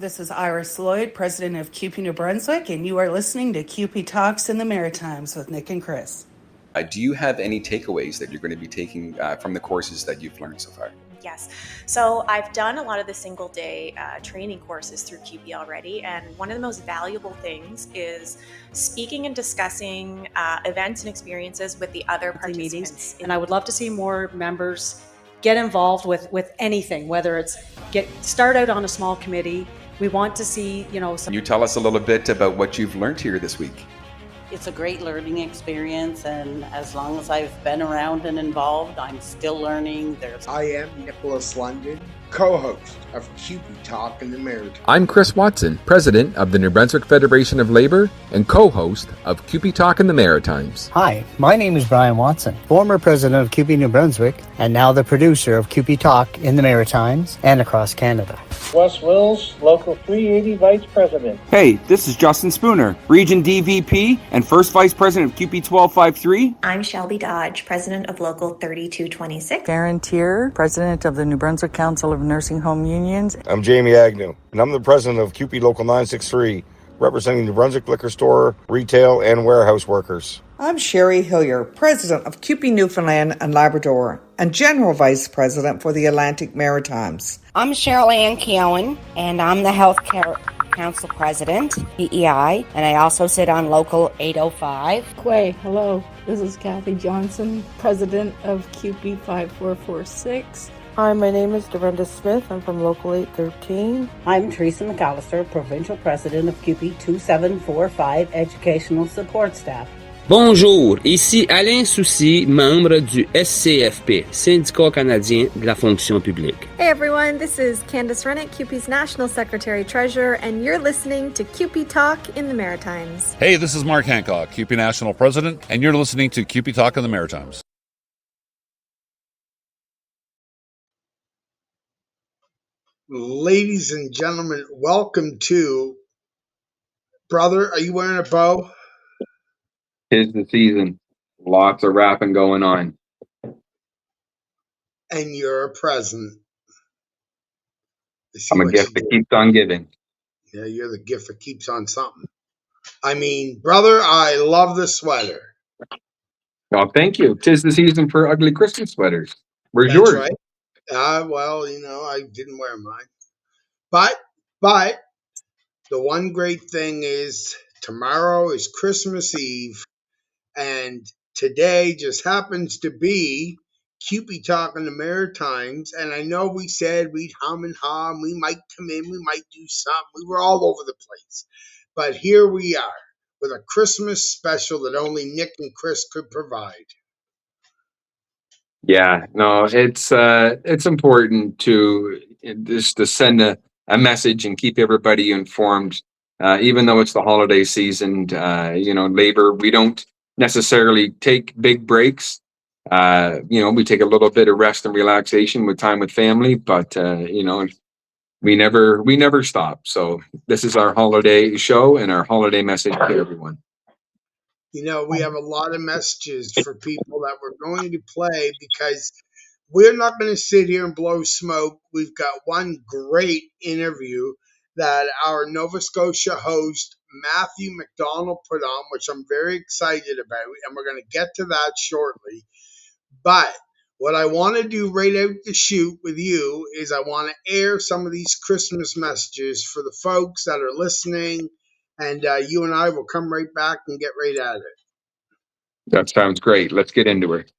This is Iris Lloyd, president of CUPE New Brunswick, and you are listening to CUPE Talks in the Maritimes with Nick and Chris. Do you have any takeaways that you're going to be taking from the courses that you've learned so far? Yes. So I've done a lot of the single day training courses through CUPE already. And one of the most valuable things is speaking and discussing events and experiences with the other participants. And I would love to see more members get involved with anything, whether it's start out on a small committee. We want to see, Can you tell us a little bit about what you've learned here this week? It's a great learning experience, and as long as I've been around and involved, I'm still learning. I am Nicholas London, co-host of CUPE Talk in the Maritimes. I'm Chris Watson, president of the New Brunswick Federation of Labour and co-host of CUPE Talk in the Maritimes. Hi, my name is Brian Watson, former president of CUPE New Brunswick and now the producer of CUPE Talk in the Maritimes and across Canada. Wes Wills, Local 380 Vice President. Hey, this is Justin Spooner, Region DVP and First Vice President of CUPE 1253. I'm Shelby Dodge, President of Local 3226. Karen Tier, President of the New Brunswick Council of Nursing Home Unions. I'm Jamie Agnew, and I'm the President of CUPE Local 963, representing New Brunswick liquor store, retail, and warehouse workers. I'm Sherry Hillier, President of CUPE Newfoundland and Labrador, and General Vice President for the Atlantic Maritimes. I'm Cheryl Ann Keown, and I'm the Healthcare Council President, PEI, and I also sit on Local 805. Hello, this is Kathy Johnson, President of CUPE 5446. Hi, my name is Dorinda Smith. I'm from Local 813. I'm Teresa McAllister, Provincial President of CUPE 2745 Educational Support Staff. Bonjour, ici Alain Soucy, membre du SCFP, Syndicat Canadien de la Fonction Publique. Hey everyone, this is Candace Rennick, CUPE's National Secretary Treasurer, and you're listening to CUPE Talk in the Maritimes. Hey, this is Mark Hancock, CUPE National President, and you're listening to CUPE Talk in the Maritimes. Ladies and gentlemen, welcome to... Brother, are you wearing a bow? 'Tis the season. Lots of rapping going on. And you're a present. I'm a gift that keeps on giving. Yeah, you're the gift that keeps on something. I mean, brother, I love the sweater. Well, thank you. 'Tis the season for ugly Christmas sweaters. Where's That's yours? Right. Well, I didn't wear mine. But the one great thing is tomorrow is Christmas Eve. And today just happens to be CUPE Talk in the Maritimes. And I know we said we'd hum and haw, we might come in, we might do something. We were all over the place. But here we are with a Christmas special that only Nick and Chris could provide. Yeah, no, it's important to just to send a message and keep everybody informed. Even though it's the holiday season, labor, we don't necessarily take big breaks. We take a little bit of rest and relaxation with time with family, but we never stop. So this is our holiday show and our holiday message to everyone. We have a lot of messages for people that we're going to play because we're not going to sit here and blow smoke. We've got one great interview that our Nova Scotia host, Matthew MacDonald, put on, which I'm very excited about, and we're going to get to that shortly. But what I want to do right out the chute with you is I want to air some of these Christmas messages for the folks that are listening, and you and I will come right back and get right at it. That sounds great. Let's get into it.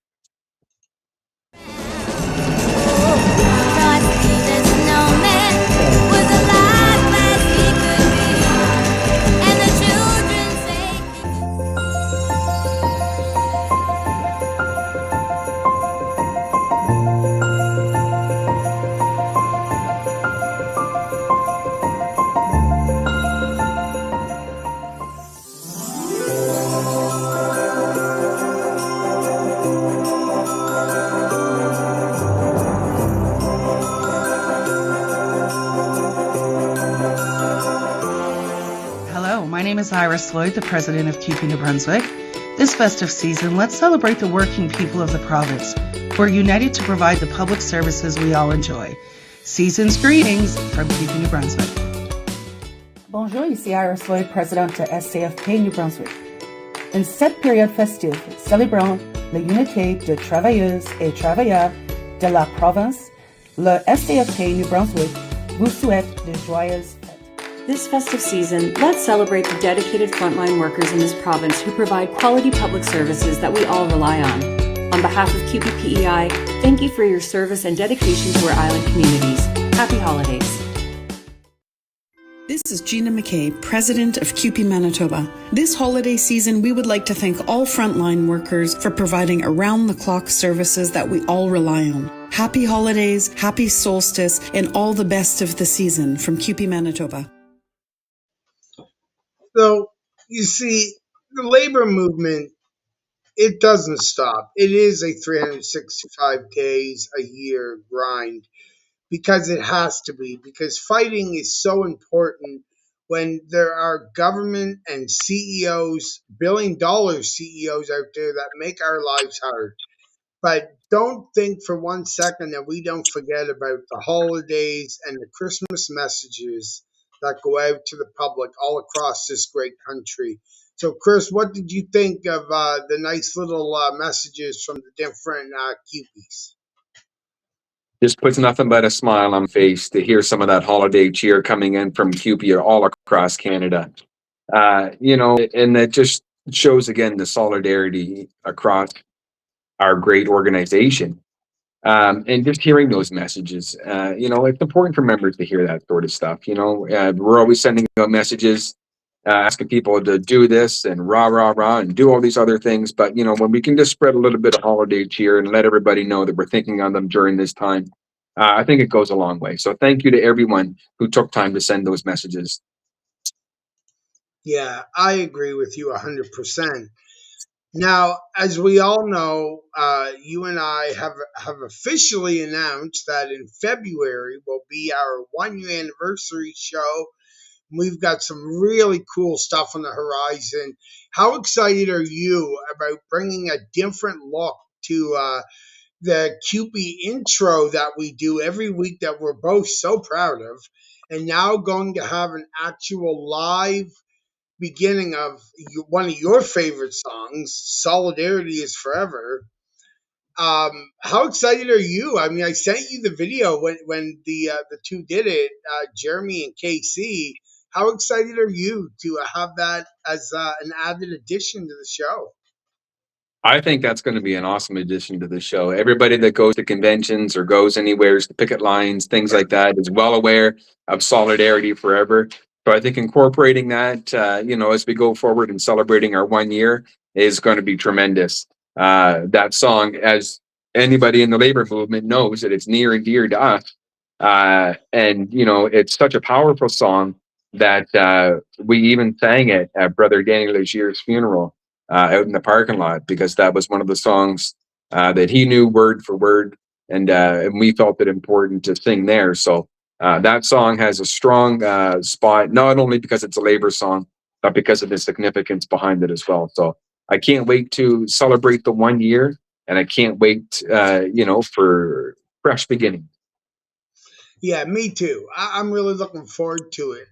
Iris Lloyd, the president of CUPE New Brunswick. This festive season, let's celebrate the working people of the province who are united to provide the public services we all enjoy. Season's greetings from CUPE New Brunswick. Bonjour, ici Iris Lloyd, présidente de CFP New Brunswick. En cette période festive, célébrant l'unité de travailleuses et travailleurs de la province, le CFP New Brunswick vous souhaite de joyeuses fêtes. This festive season, let's celebrate the dedicated frontline workers in this province who provide quality public services that we all rely on. On behalf of CUPE-PEI, thank you for your service and dedication to our island communities. Happy holidays. This is Gina McKay, President of CUPE Manitoba. This holiday season, we would like to thank all frontline workers for providing around-the-clock services that we all rely on. Happy holidays, happy solstice, and all the best of the season from CUPE Manitoba. So, you see, the labor movement, it doesn't stop. It is a 365 days a year grind because it has to be, because fighting is so important when there are government and CEOs, billion-dollar CEOs out there that make our lives hard. But don't think for 1 second that we don't forget about the holidays and the Christmas messages that go out to the public all across this great country. So, Chris, what did you think of the nice little messages from the different CUPEs? Just puts nothing but a smile on face to hear some of that holiday cheer coming in from CUPE all across Canada. And that just shows again the solidarity across our great organization. And just hearing those messages, it's important for members to hear that sort of stuff. We're always sending out messages, asking people to do this and rah, rah, rah, and do all these other things. But, when we can just spread a little bit of holiday cheer and let everybody know that we're thinking on them during this time, I think it goes a long way. So thank you to everyone who took time to send those messages. Yeah, I agree with you 100%. Now, as we all know, you and I have officially announced that in February will be our 1 year anniversary show. We've got some really cool stuff on the horizon. How excited are you about bringing a different look to the CUPE intro that we do every week that we're both so proud of, and now going to have an actual live beginning of one of your favorite songs, Solidarity is Forever. How excited are you? I mean, I sent you the video when the two did it, Jeremy and KC. How excited are you to have that as an added addition to the show? I think that's going to be an awesome addition to the show. Everybody that goes to conventions or goes anywhere to picket lines, things like that, is well aware of Solidarity Forever. So I think incorporating that, as we go forward and celebrating our 1 year is going to be tremendous. That song, as anybody in the labor movement knows, that it's near and dear to us. It's such a powerful song that we even sang it at Brother Danny Legier's funeral. Out in the parking lot, because that was one of the songs that he knew word for word, and we felt it important to sing there. So that song has a strong spot, not only because it's a labor song, but because of the significance behind it as well. So I can't wait to celebrate the 1 year, and I can't wait, for fresh beginning. Yeah, me too. I'm really looking forward to it.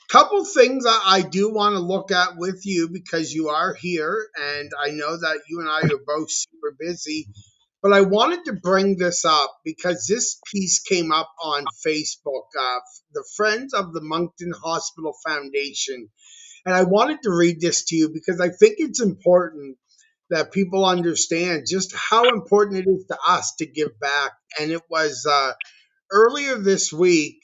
Couple things I do want to look at with you, because you are here and I know that you and I are both super busy, but I wanted to bring this up because this piece came up on Facebook, the Friends of the Moncton Hospital Foundation. And I wanted to read this to you because I think it's important that people understand just how important it is to us to give back. And it was earlier this week,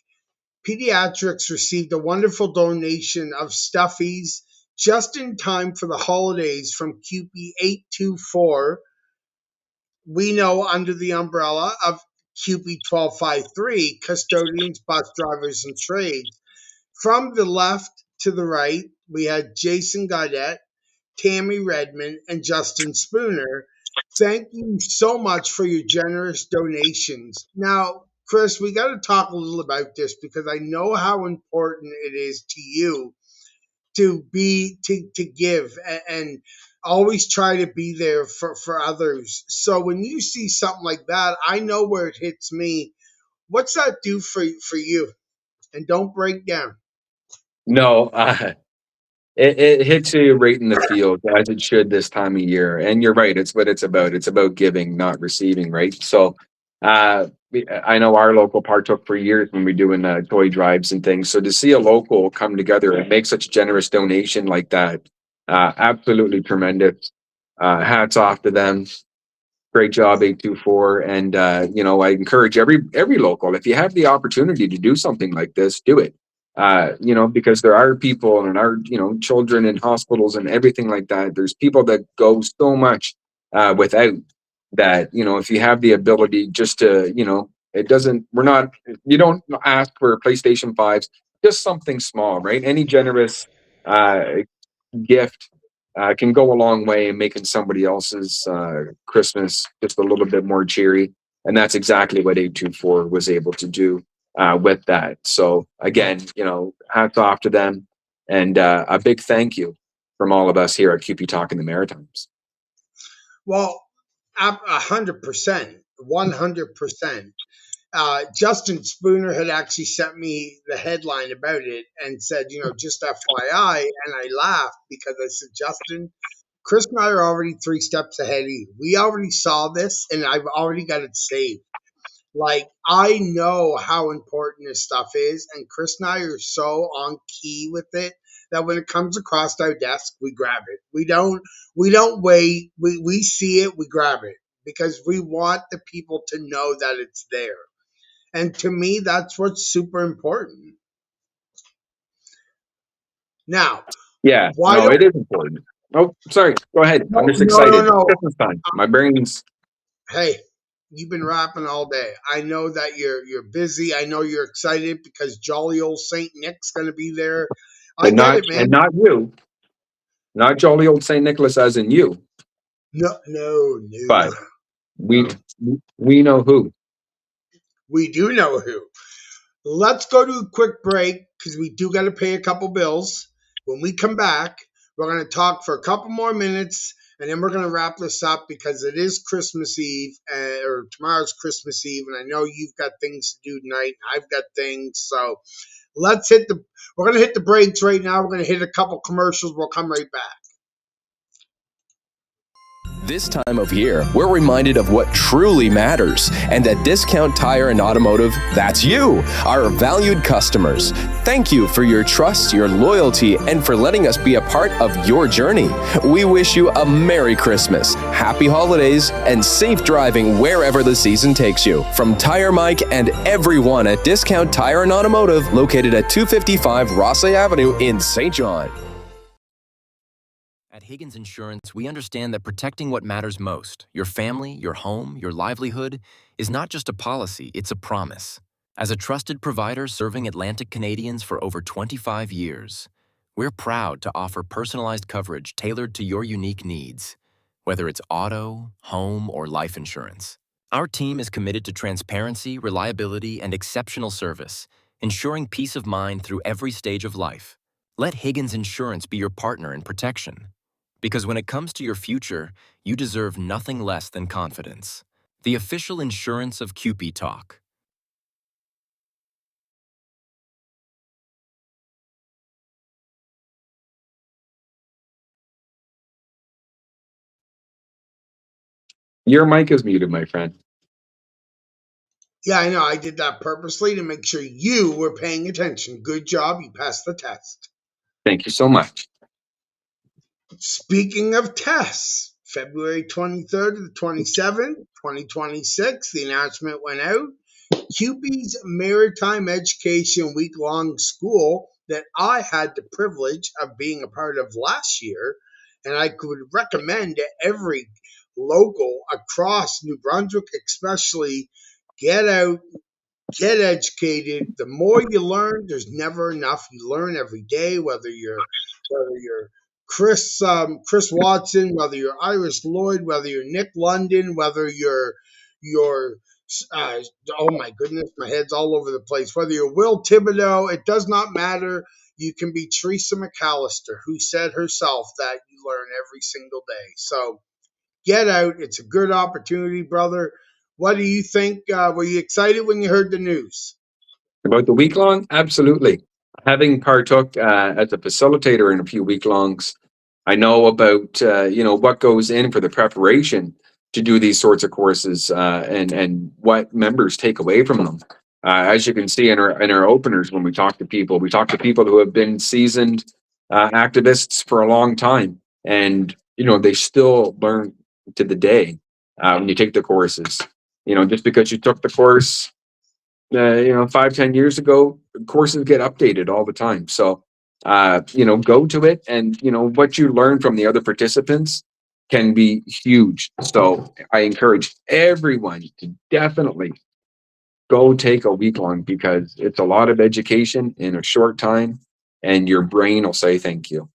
Pediatrics received a wonderful donation of stuffies just in time for the holidays from CUPE 824. We know under the umbrella of CUPE 1253, custodians, bus drivers, and trades. From the left to the right, we had Jason Gaudette, Tammy Redmond, and Justin Spooner. Thank you so much for your generous donations. Now, Chris, we got to talk a little about this because I know how important it is to you to give and always try to be there for others. So when you see something like that, I know where it hits me. What's that do for you? And don't break down. No, it hits you right in the field as it should this time of year. And you're right, it's what it's about. It's about giving, not receiving, right? So I know our local partook for years when we're doing toy drives and things. So to see a local come together and make such a generous donation like that, absolutely tremendous. Hats off to them. Great job, 824. And I encourage every local, if you have the opportunity to do something like this, do it. Because there are people and our, children in hospitals and everything like that. There's people that go so much without that, if you have the ability just to, you don't ask for PlayStation 5s, just something small, right? Any generous uh, gift can go a long way in making somebody else's Christmas just a little bit more cheery. And that's exactly what 824 was able to do with that. So again, hats off to them, and a big thank you from all of us here at CUPE Talk in the Maritimes. Well, 100%, 100%. Justin Spooner had actually sent me the headline about it and said, just FYI. And I laughed because I said, Justin, Chris and I are already 3 steps ahead of you. We already saw this and I've already got it saved. Like, I know how important this stuff is, and Chris and I are so on key with it that when it comes across our desk, we grab it. We don't wait. We see it, we grab it because we want the people to know that it's there. And to me, that's what's super important. Now, it is important. Oh, sorry. Go ahead. I'm just excited. Christmas time. My brain's. Hey, you've been rapping all day. I know that you're busy. I know you're excited because jolly old Saint Nick's going to be there. And not you. Not jolly old St. Nicholas as in you. No. But we know who. We do know who. Let's go to a quick break because we do got to pay a couple bills. When we come back, we're going to talk for a couple more minutes, and then we're going to wrap this up because it is Christmas Eve, or tomorrow's Christmas Eve, and I know you've got things to do tonight. I've got things, so we're going to hit the brakes right now. We're going to hit a couple commercials. We'll come right back. This time of year, we're reminded of what truly matters, and at Discount Tire and Automotive, that's you, our valued customers. Thank you for your trust, your loyalty, and for letting us be a part of your journey. We wish you a Merry Christmas, Happy Holidays, and safe driving wherever the season takes you. From Tire Mike and everyone at Discount Tire and Automotive, located at 255 Rossley Avenue in St. John. At Higgins Insurance, we understand that protecting what matters most, your family, your home, your livelihood, is not just a policy, it's a promise. As a trusted provider serving Atlantic Canadians for over 25 years, we're proud to offer personalized coverage tailored to your unique needs, whether it's auto, home, or life insurance. Our team is committed to transparency, reliability, and exceptional service, ensuring peace of mind through every stage of life. Let Higgins Insurance be your partner in protection. Because when it comes to your future, you deserve nothing less than confidence. The official insurance of CUPE Talk. Your mic is muted, my friend. Yeah, I know. I did that purposely to make sure you were paying attention. Good job. You passed the test. Thank you so much. Speaking of tests, February 23rd to the 27th, 2026, the announcement went out. CUPE's Maritime Education week-long school that I had the privilege of being a part of last year, and I could recommend to every local across New Brunswick, especially, get out, get educated. The more you learn, there's never enough. You learn every day, whether you're Chris Watson, whether you're Iris Lloyd, whether you're Nick London, whether you're oh my goodness, my head's all over the place. Whether you're Will Thibodeau, it does not matter. You can be Teresa McAllister, who said herself that you learn every single day. So get out. It's a good opportunity, brother. What do you think? Were you excited when you heard the news? About the week long? Absolutely. having partook as a facilitator in a few week-longs, I know about what goes in for the preparation to do these sorts of courses, and what members take away from them. As you can see in our openers, when we talk to people who have been seasoned activists for a long time, and they still learn to the day when you take the courses. Just because you took the course 5-10 years ago, courses get updated all the time. So go to it, and what you learn from the other participants can be huge. So I encourage everyone to definitely go take a week long, because it's a lot of education in a short time, and your brain will say thank you.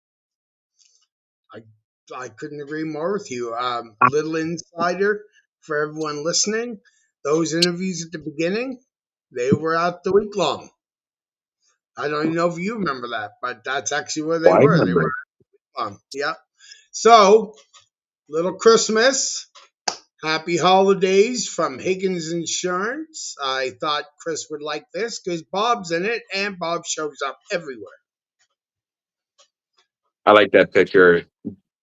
I couldn't agree more with you. Little insider for everyone listening: those interviews at the beginning, they were out the week long. I don't even know if you remember that, but that's actually where they I were. They remember. were yeah. So, little Christmas, happy holidays from Higgins Insurance. I thought Chris would like this because Bob's in it, and Bob shows up everywhere. I like that picture.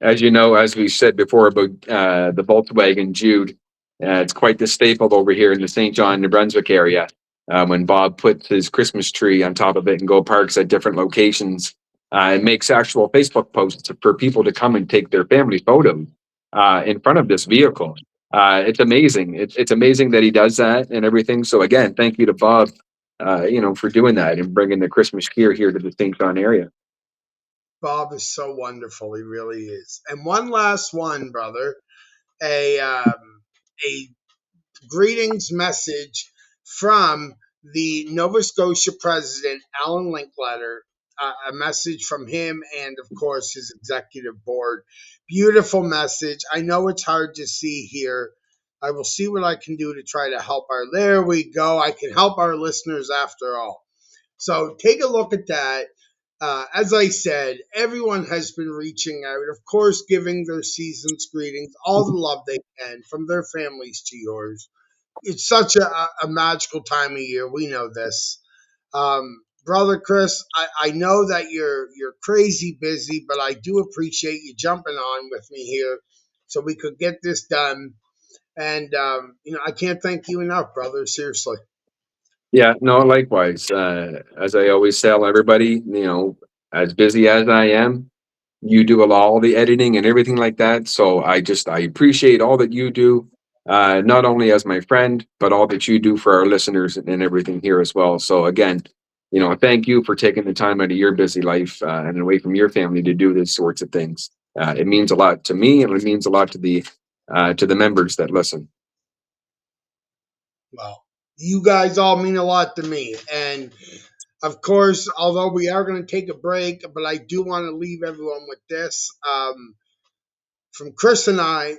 As you know, as we said before about the Volkswagen Jude, it's quite the staple over here in the St. John, New Brunswick area. When Bob puts his Christmas tree on top of it and go parks at different locations, it makes actual Facebook posts for people to come and take their family photos in front of this vehicle. It's amazing. It's amazing that he does that and everything. So again, thank you to Bob, for doing that and bringing the Christmas cheer here to the St. John area. Bob is so wonderful. He really is. And one last one, brother. A greetings message from the Nova Scotia president, Alan Linkletter. A message from him and, of course, his executive board. Beautiful message. I know it's hard to see here. I will see what I can do to try to help our. There we go. I can help our listeners after all. So take a look at that. As I said, everyone has been reaching out, of course, giving their season's greetings, all the love they can, from their families to yours. It's such a magical time of year. We know this. Brother Chris, I know that you're crazy busy, but I do appreciate you jumping on with me here so we could get this done. And, I can't thank you enough, brother. Seriously. Yeah, no, likewise. As I always tell everybody, as busy as I am, you do all the editing and everything like that. So I appreciate all that you do, not only as my friend, but all that you do for our listeners and everything here as well. So again, thank you for taking the time out of your busy life and away from your family to do these sorts of things. It means a lot to me, and it means a lot to the members that listen. Well, you guys all mean a lot to me. And of course, although we are going to take a break, but I do want to leave everyone with this. From Chris and I,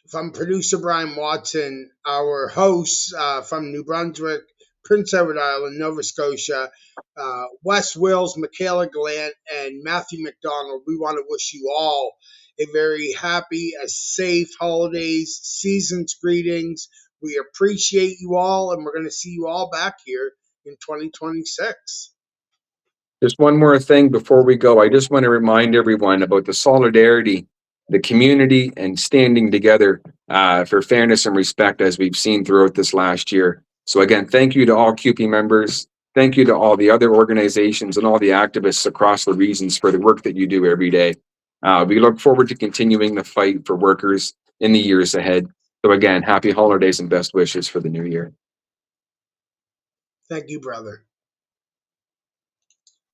from producer Brian Watson, our hosts from New Brunswick, Prince Edward Island, Nova Scotia, Wes Wills, Michaela Gallant, and Matthew MacDonald, we want to wish you all a very happy, a safe holidays, season's greetings. We appreciate you all, and we're going to see you all back here in 2026. Just one more thing before we go. I just want to remind everyone about the solidarity, the community, and standing together for fairness and respect, as we've seen throughout this last year. So again, thank you to all CUPE members. Thank you to all the other organizations and all the activists across the regions for the work that you do every day. We look forward to continuing the fight for workers in the years ahead. So again, happy holidays and best wishes for the new year. Thank you, brother.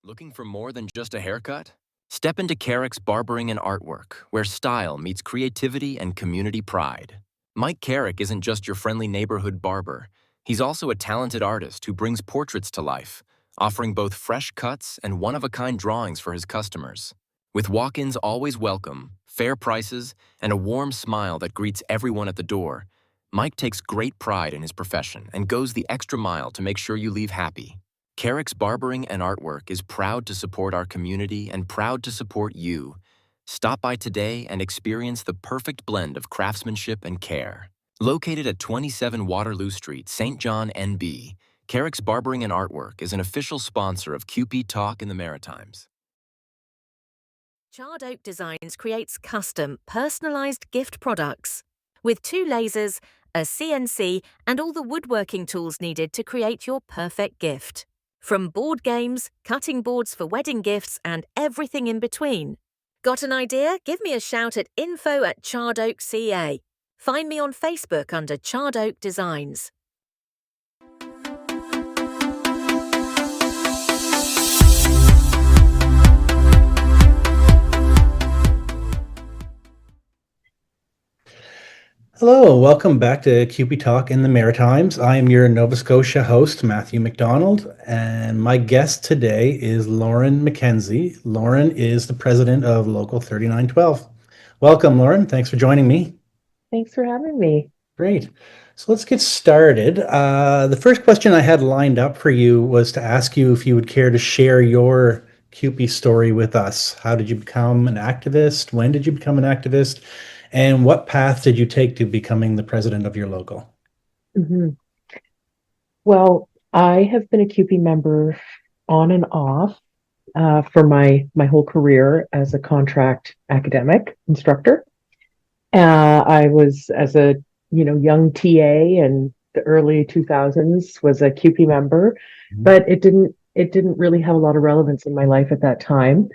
Looking for more than just a haircut? Step into Carrick's Barbering and Artwork, where style meets creativity and community pride. Mike Carrick isn't just your friendly neighborhood barber. He's also a talented artist who brings portraits to life, offering both fresh cuts and one-of-a-kind drawings for his customers. With walk-ins always welcome, fair prices, and a warm smile that greets everyone at the door, Mike takes great pride in his profession and goes the extra mile to make sure you leave happy. Carrick's Barbering and Artwork is proud to support our community and proud to support you. Stop by today and experience the perfect blend of craftsmanship and care. Located at 27 Waterloo Street, St. John, NB, Carrick's Barbering and Artwork is an official sponsor of CUPE Talk in the Maritimes. Charred Oak Designs creates custom, personalized gift products. With 2 lasers, a CNC, and all the woodworking tools needed to create your perfect gift. From board games, cutting boards for wedding gifts, and everything in between. Got an idea? Give me a shout at info@charredoak.ca. Find me on Facebook under Charred Oak Designs. Hello, welcome back to CUPE Talk in the Maritimes. I am your Nova Scotia host, Matthew MacDonald, and my guest today is Lauren McKenzie. Lauren is the president of Local 3912. Welcome, Lauren. Thanks for joining me. Thanks for having me. Great. So let's get started. The first question I had lined up for you was to ask you if you would care to share your CUPE story with us. How did you become an activist? When did you become an activist? And what path did you take to becoming the president of your local? Mm-hmm. Well, I have been a CUPE member on and off for my whole career as a contract academic instructor. I was, as a young TA in the early 2000s, was a CUPE member, but it didn't really have a lot of relevance in my life at that time.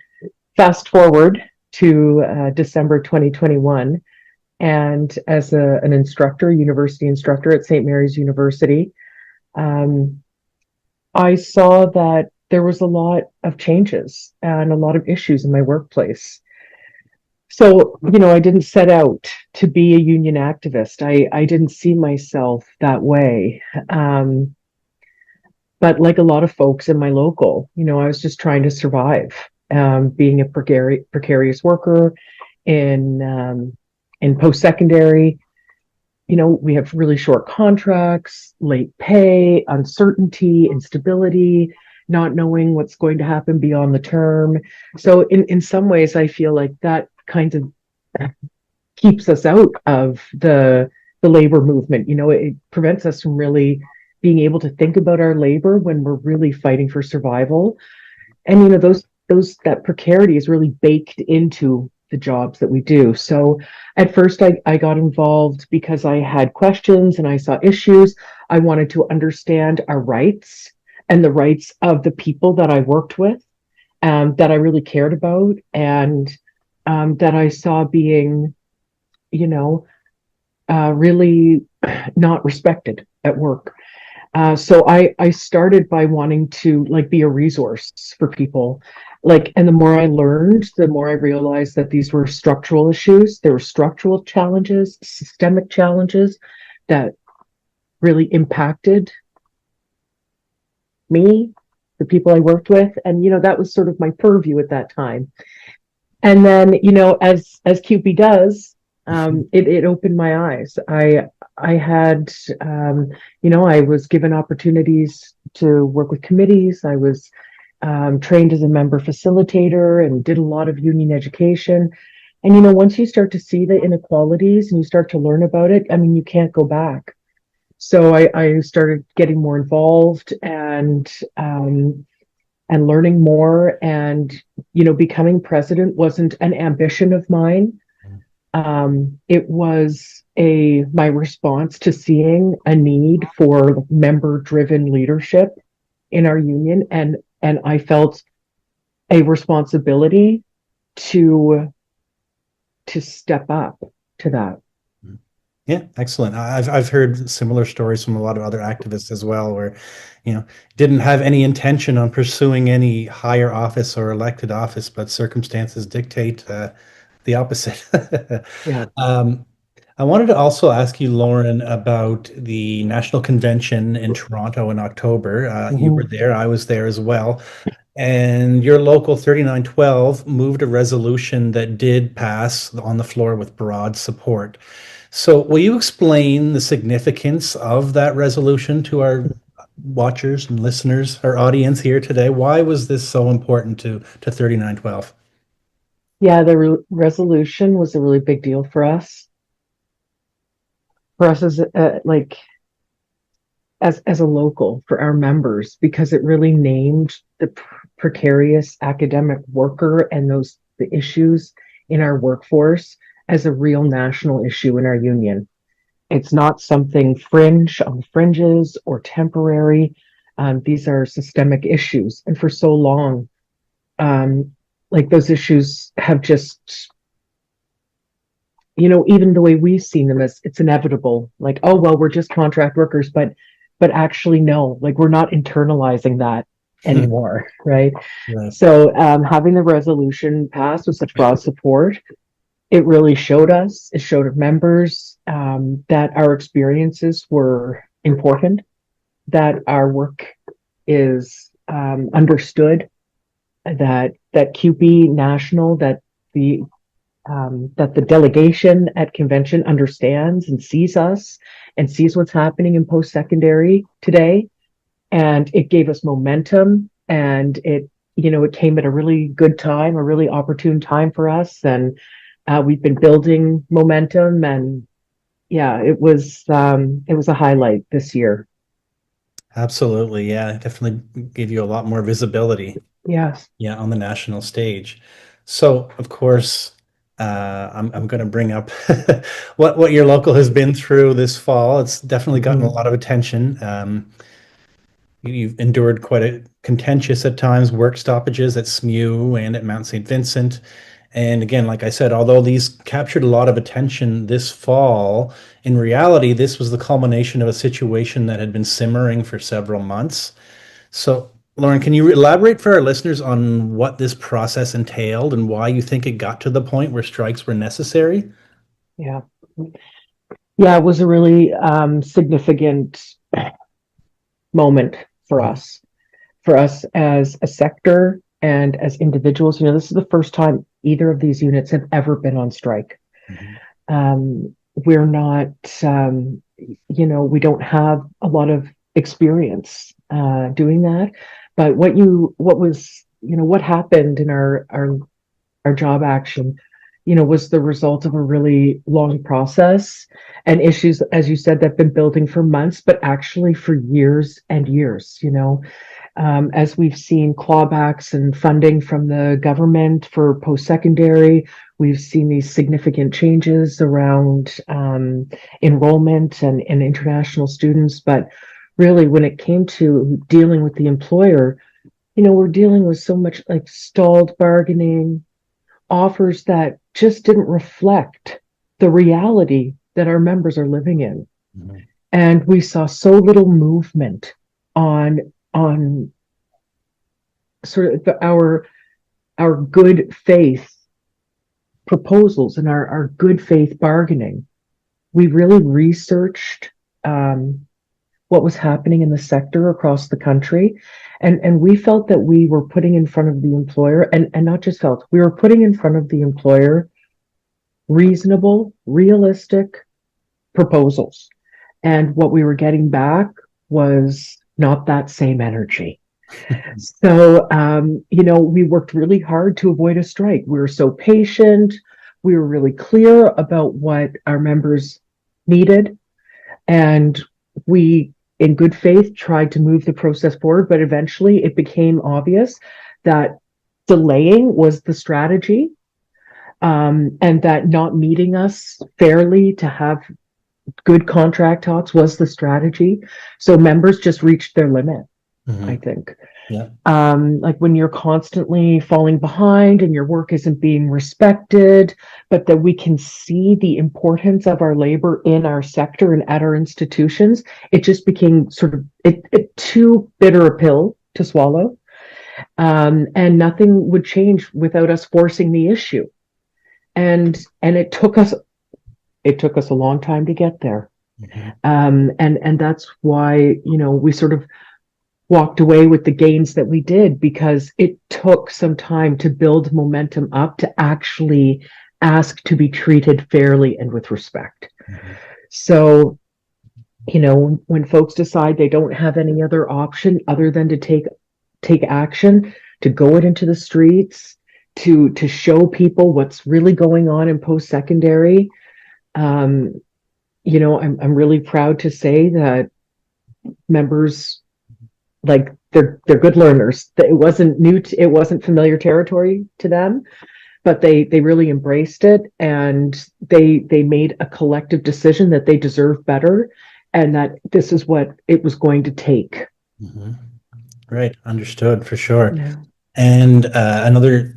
Fast forward to December 2021, and as an instructor, university instructor at St. Mary's University, I saw that there was a lot of changes and a lot of issues in my workplace. So, I didn't set out to be a union activist. I didn't see myself that way. But like a lot of folks in my local, I was just trying to survive, being a precarious worker in post-secondary. We have really short contracts, late pay, uncertainty, instability, not knowing what's going to happen beyond the term. So in some ways, I feel like that kind of keeps us out of the labor movement. It prevents us from really being able to think about our labor when we're really fighting for survival. And, that precarity is really baked into the jobs that we do. So at first I got involved because I had questions and I saw issues. I wanted to understand our rights and the rights of the people that I worked with, that I really cared about, and that I saw being, really not respected at work. So I started by wanting to be a resource for people. And the more I learned, the more I realized that these were structural issues. There were structural challenges, systemic challenges that really impacted me, the people I worked with. And, that was sort of my purview at that time. And then, as CUPE does, it opened my eyes. I had, I was given opportunities to work with committees. I was trained as a member facilitator and did a lot of union education. And, once you start to see the inequalities and you start to learn about it, you can't go back. So I started getting more involved and learning more. And, becoming president wasn't an ambition of mine. It was my response to seeing a need for member-driven leadership in our union, and I felt a responsibility to step up to that. Yeah, excellent. I've heard similar stories from a lot of other activists as well, where didn't have any intention on pursuing any higher office or elected office, but circumstances dictate the opposite. Yeah. I wanted to also ask you, Lauren, about the National Convention in Toronto in October. You were there, I was there as well. And your local 3912 moved a resolution that did pass on the floor with broad support. So will you explain the significance of that resolution to our watchers and listeners, our audience here today? Why was this so important to 3912? Yeah, the resolution was a really big deal for us. For us as as a local for our members, because it really named the precarious academic worker and the issues in our workforce as a real national issue in our union. It's not something fringe on the fringes or temporary. These are systemic issues, and for so long, like those issues have just, even the way we've seen them as it's inevitable, like, oh, well, we're just contract workers, but actually, no, like we're not internalizing that anymore, right? So having the resolution passed with such broad support, it really showed our members that our experiences were important, that our work is understood, that CUPE National, that the delegation at convention understands and sees us and sees what's happening in post-secondary today. And it gave us momentum, and it came at a really good time, a really opportune time for us. And we've been building momentum, and yeah, it was a highlight this year. Absolutely. Yeah. It definitely gave you a lot more visibility. Yes. Yeah. On the national stage. So of course, I'm going to bring up what your local has been through this fall. It's definitely gotten a lot of attention. You've endured quite a contentious at times work stoppages at SMU and at Mount St. Vincent. And again, like I said, although these captured a lot of attention this fall, in reality, this was the culmination of a situation that had been simmering for several months. So, Lauren, can you elaborate for our listeners on what this process entailed and why you think it got to the point where strikes were necessary? Yeah. Yeah, it was a really significant moment for us as a sector and as individuals. This is the first time either of these units have ever been on strike. We're not, we don't have a lot of experience doing that. But what happened in our job action, was the result of a really long process and issues, as you said, that have been building for months, but actually for years and years. As we've seen clawbacks and funding from the government for post-secondary, we've seen these significant changes around enrollment and international students. But really, when it came to dealing with the employer, we're dealing with so much like stalled bargaining, offers that just didn't reflect the reality that our members are living in. And we saw so little movement on sort of our good faith proposals and our good faith bargaining. We really researched what was happening in the sector across the country, and we felt that we were putting in front of the employer, and not just felt, we were putting in front of the employer reasonable, realistic proposals. And what we were getting back was not that same energy. So, we worked really hard to avoid a strike. We were so patient. We were really clear about what our members needed. And we, in good faith, tried to move the process forward. But eventually it became obvious that delaying was the strategy, and that not meeting us fairly to have good contract talks was the strategy. So members just reached their limit, I think. Yeah. Like when you're constantly falling behind and your work isn't being respected, but that we can see the importance of our labor in our sector and at our institutions, it just became sort of too bitter a pill to swallow. And nothing would change without us forcing the issue. And it took us a long time to get there. And that's why, we sort of walked away with the gains that we did, because it took some time to build momentum up to actually ask to be treated fairly and with respect. So, when folks decide they don't have any other option other than to take action, to go into the streets, to show people what's really going on in post-secondary, I'm really proud to say that members, like they're good learners. It wasn't it wasn't familiar territory to them, but they really embraced it, and they made a collective decision that they deserve better, and that this is what it was going to take. Mm-hmm. Right, understood for sure. Yeah. And another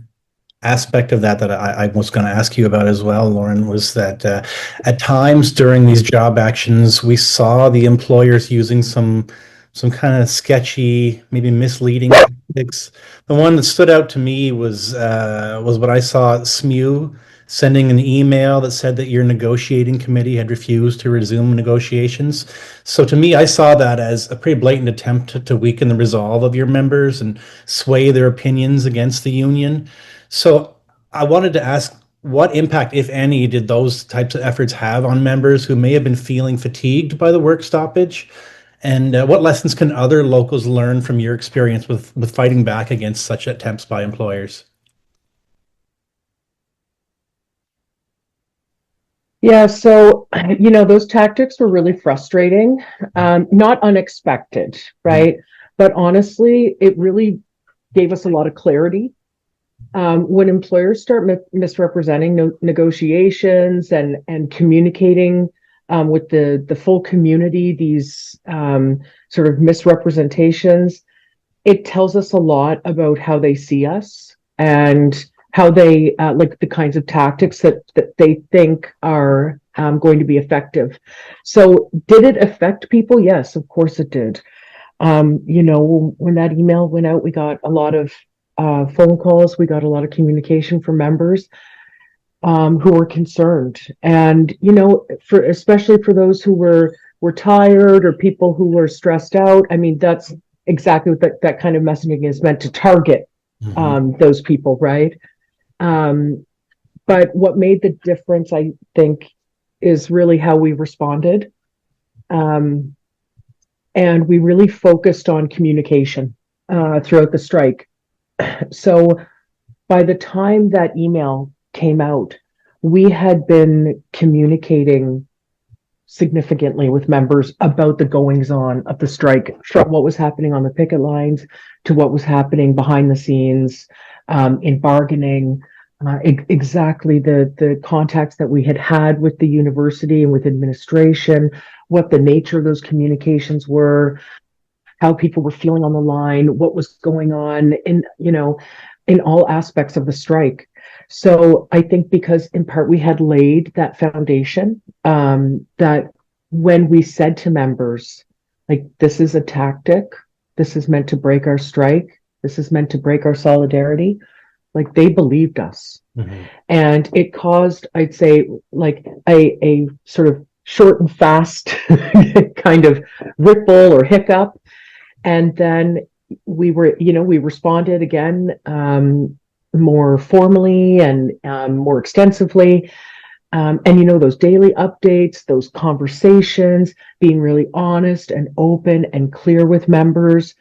aspect of that I was going to ask you about as well, Lauren, was that at times during these job actions, we saw the employers using some kind of sketchy, maybe misleading tactics. The one that stood out to me was what I saw at SMU sending an email that said that your negotiating committee had refused to resume negotiations. So to me, I saw that as a pretty blatant attempt to weaken the resolve of your members and sway their opinions against the union. So I wanted to ask, what impact, if any, did those types of efforts have on members who may have been feeling fatigued by the work stoppage? And what lessons can other locals learn from your experience with fighting back against such attempts by employers? Yeah, so, those tactics were really frustrating, not unexpected, right? But honestly, it really gave us a lot of clarity. When employers start misrepresenting negotiations and communicating with the full community, these sort of misrepresentations, it tells us a lot about how they see us and how they like the kinds of tactics that they think are going to be effective. So did it affect people? Yes, of course it did. When that email went out, we got a lot of phone calls, we got a lot of communication from members who were concerned. And, especially for those who were tired or people who were stressed out, I mean, that's exactly what that kind of messaging is meant to target, those people, right? But what made the difference, I think, is really how we responded. And we really focused on communication throughout the strike. So by the time that email came out, we had been communicating significantly with members about the goings on of the strike, from what was happening on the picket lines to what was happening behind the scenes in bargaining, exactly the contacts that we had with the university and with administration, what the nature of those communications were, how people were feeling on the line, what was going on in all aspects of the strike. So I think because in part we had laid that foundation, that when we said to members, like, this is a tactic, this is meant to break our strike, this is meant to break our solidarity, like, they believed us. Mm-hmm. And it caused, I'd say, like a sort of short and fast kind of ripple or hiccup. And then we responded again more formally and more extensively. And those daily updates, those conversations, being really honest and open and clear with members,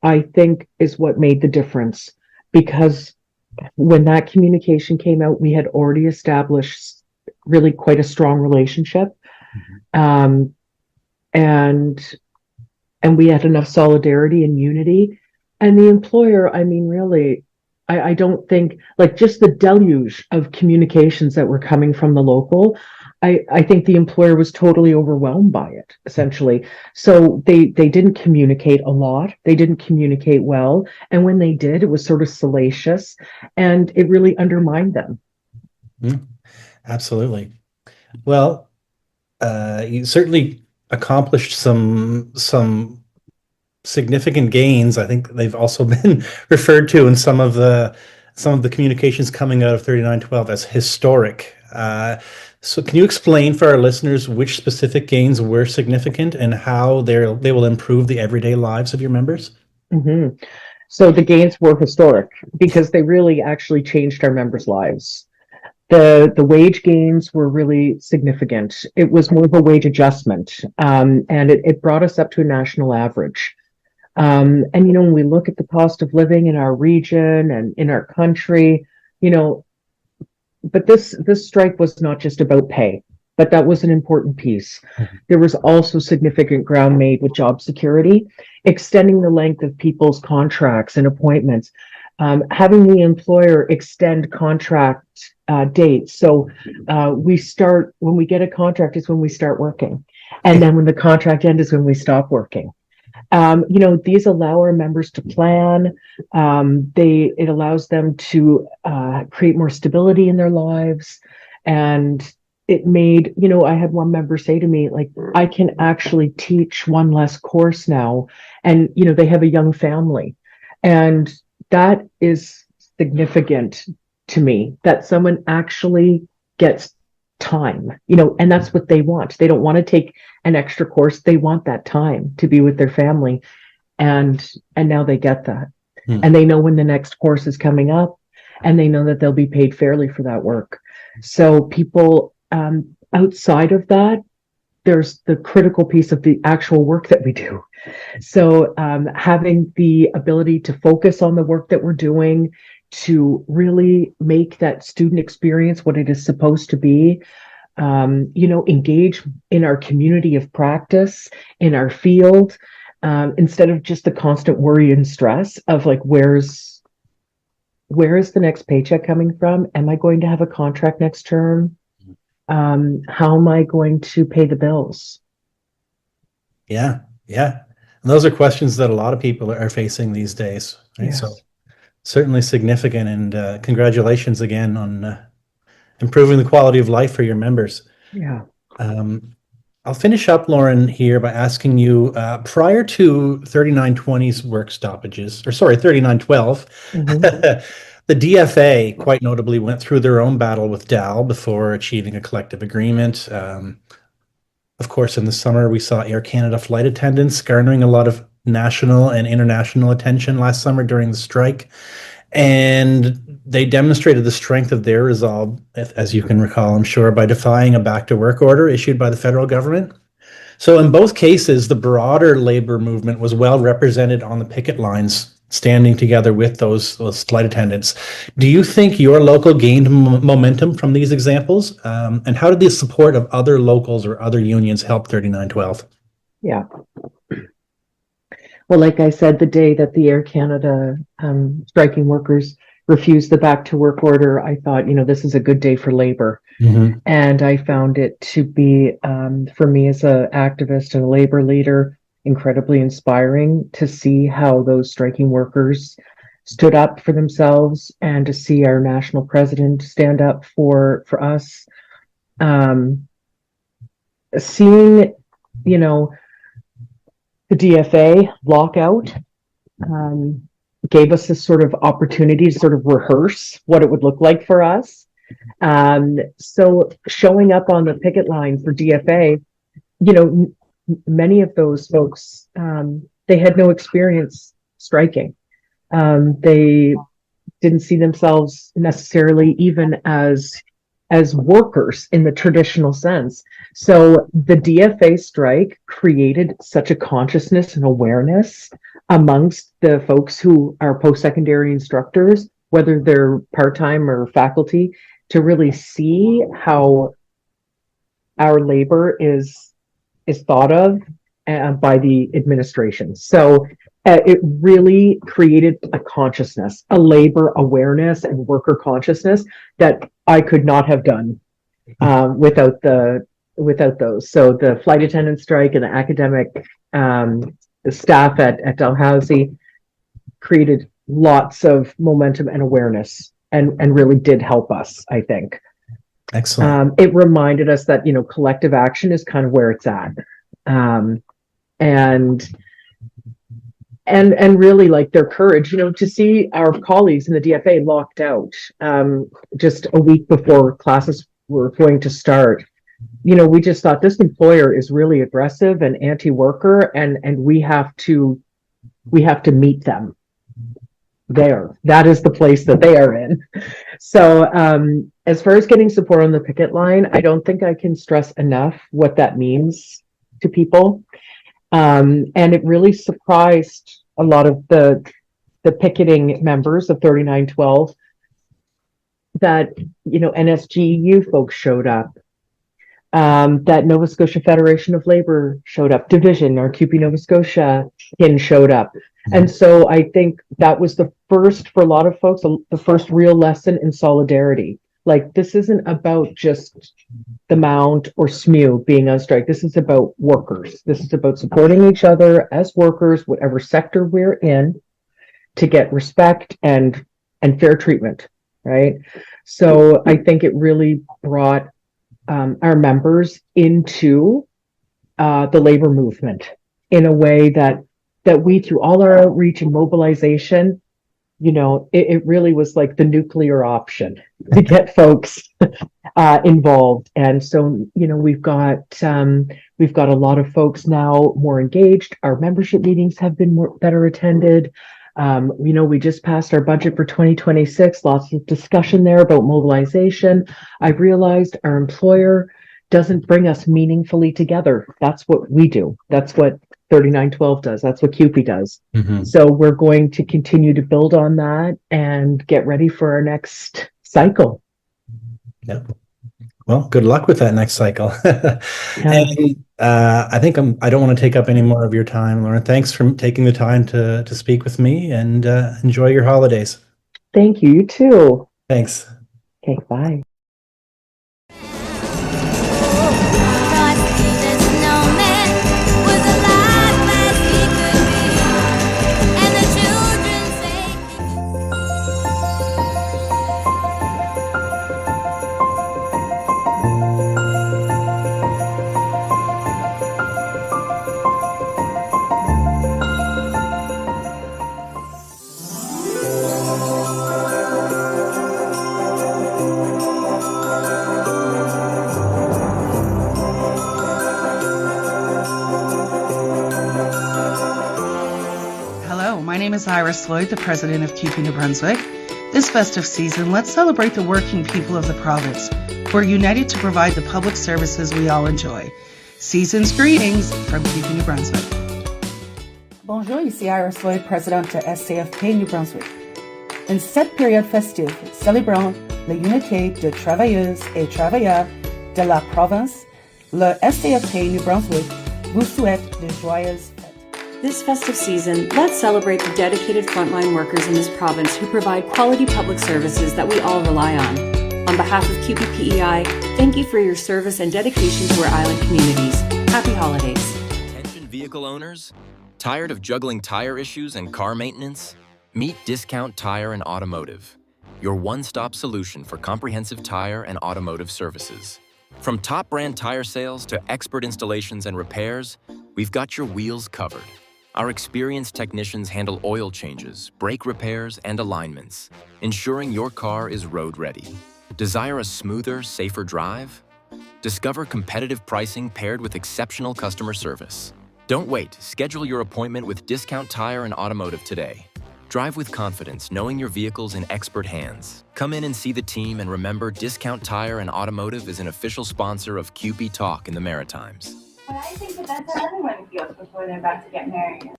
I think is what made the difference. Because when that communication came out, we had already established really quite a strong relationship. Mm-hmm. And we had enough solidarity and unity. And the employer, I mean, really, I don't think, like, just the deluge of communications that were coming from the local, I think the employer was totally overwhelmed by it, essentially. So they didn't communicate a lot. They didn't communicate well. And when they did, it was sort of salacious, and it really undermined them. Mm-hmm. Absolutely. Well, you certainly accomplished some significant gains. I think they've also been referred to in some of the communications coming out of 3912 as historic. So can you explain for our listeners which specific gains were significant and how they will improve the everyday lives of your members? Mm-hmm. So the gains were historic because they really actually changed our members' lives. The wage gains were really significant. It was more of a wage adjustment, and it brought us up to a national average. And when we look at the cost of living in our region and in our country, but this strike was not just about pay. but that was an important piece. There was also significant ground made with job security, extending the length of people's contracts and appointments, having the employer extend contract dates. So when we get a contract is when we start working. And then when the contract ends is when we stop working. These allow our members to plan. It allows them to create more stability in their lives. And it made, I had one member say to me, like, I can actually teach one less course now. And, they have a young family. And that is significant to me, that someone actually gets time, and that's what they want. They don't want to take an extra course. They want that time to be with their family. And now they get that. And they know when the next course is coming up, and they know that they'll be paid fairly for that work. So people outside of that, there's the critical piece of the actual work that we do. So having the ability to focus on the work that we're doing, to really make that student experience what it is supposed to be, engage in our community of practice, in our field, instead of just the constant worry and stress of like, where is the next paycheck coming from? Am I going to have a contract next term? How am I going to pay the bills? Yeah. And those are questions that a lot of people are facing these days. Right? Yes. So certainly significant, and congratulations again on improving the quality of life for your members. Yeah. I'll finish up, Lauren, here by asking you, prior to 3920's work stoppages, 3912, the DFA quite notably went through their own battle with DAL before achieving a collective agreement. Of course, in the summer, we saw Air Canada flight attendants garnering a lot of national and international attention last summer during the strike. And they demonstrated the strength of their resolve, as you can recall, I'm sure, by defying a back-to-work order issued by the federal government. So in both cases, the broader labor movement was well represented on the picket lines, standing together with those flight attendants. Do you think your local gained momentum from these examples? And how did the support of other locals or other unions help 3912? Yeah. Well, like I said, the day that the Air Canada striking workers refused the back to work order, I thought, this is a good day for labor. And I found it to be, for me as an activist and a labor leader, incredibly inspiring to see how those striking workers stood up for themselves, and to see our national president stand up for us. Seeing, the DFA lockout gave us this sort of opportunity to sort of rehearse what it would look like for us. So showing up on the picket line for DFA, many of those folks, they had no experience striking. They didn't see themselves necessarily even as workers in the traditional sense. So the DFA strike created such a consciousness and awareness amongst the folks who are post-secondary instructors, whether they're part-time or faculty, to really see how our labor is thought of by the administration. So it really created a consciousness, a labor awareness and worker consciousness that I could not have done without those. So the flight attendant strike and the academic the staff at Dalhousie created lots of momentum and awareness, and really did help us, I think. Excellent. It reminded us that, collective action is kind of where it's at. And really, like, their courage, to see our colleagues in the DFA locked out just a week before classes were going to start. We just thought, this employer is really aggressive and anti-worker, and we have to meet them there. That is the place that they are in. So as far as getting support on the picket line, I don't think I can stress enough what that means to people. And it really surprised a lot of the picketing members of 3912 that, NSGU folks showed up. that Nova Scotia Federation of Labor showed up, Division, our CUPE Nova Scotia pin showed up. And so I think that was the first, for a lot of folks, the first real lesson in solidarity. Like, this isn't about just the Mount or SMU being on strike. This is about workers. This is about supporting each other as workers, whatever sector we're in, to get respect and fair treatment, right? So I think it really brought our members into the labor movement in a way that we, through all our outreach and mobilization, it really was like the nuclear option to get folks involved. And so, we've got a lot of folks now more engaged. Our membership meetings have been better attended. We just passed our budget for 2026, lots of discussion there about mobilization. I realized our employer doesn't bring us meaningfully together. That's what we do. That's what 3912 does. That's what CUPE does. Mm-hmm. So we're going to continue to build on that and get ready for our next cycle. Yeah. Well, good luck with that next cycle. And I think I don't want to take up any more of your time, Lauren. Thanks for taking the time to speak with me, and enjoy your holidays. Thank you. You too. Thanks. Okay, bye. Iris Lloyd, the president of CUPE New Brunswick. This festive season, let's celebrate the working people of the province who are united to provide the public services we all enjoy. Season's greetings from CUPE New Brunswick. Bonjour, ici Iris Lloyd, présidente de CFP New Brunswick. En cette période festive, célébrant la unité de travailleuses et travailleurs de la province, le CFP New Brunswick vous souhaite de joyeuses. This festive season, let's celebrate the dedicated frontline workers in this province who provide quality public services that we all rely on. On behalf of CUPE-PEI, thank you for your service and dedication to our island communities. Happy holidays. Attention vehicle owners? Tired of juggling tire issues and car maintenance? Meet Discount Tire and Automotive, your one-stop solution for comprehensive tire and automotive services. From top brand tire sales to expert installations and repairs, we've got your wheels covered. Our experienced technicians handle oil changes, brake repairs, and alignments, ensuring your car is road ready. Desire a smoother, safer drive? Discover competitive pricing paired with exceptional customer service. Don't wait. Schedule your appointment with Discount Tire and Automotive today. Drive with confidence, knowing your vehicle's in expert hands. Come in and see the team, and remember, Discount Tire and Automotive is an official sponsor of CUPE Talk in the Maritimes. But I think that's how everyone feels before they're about to get married.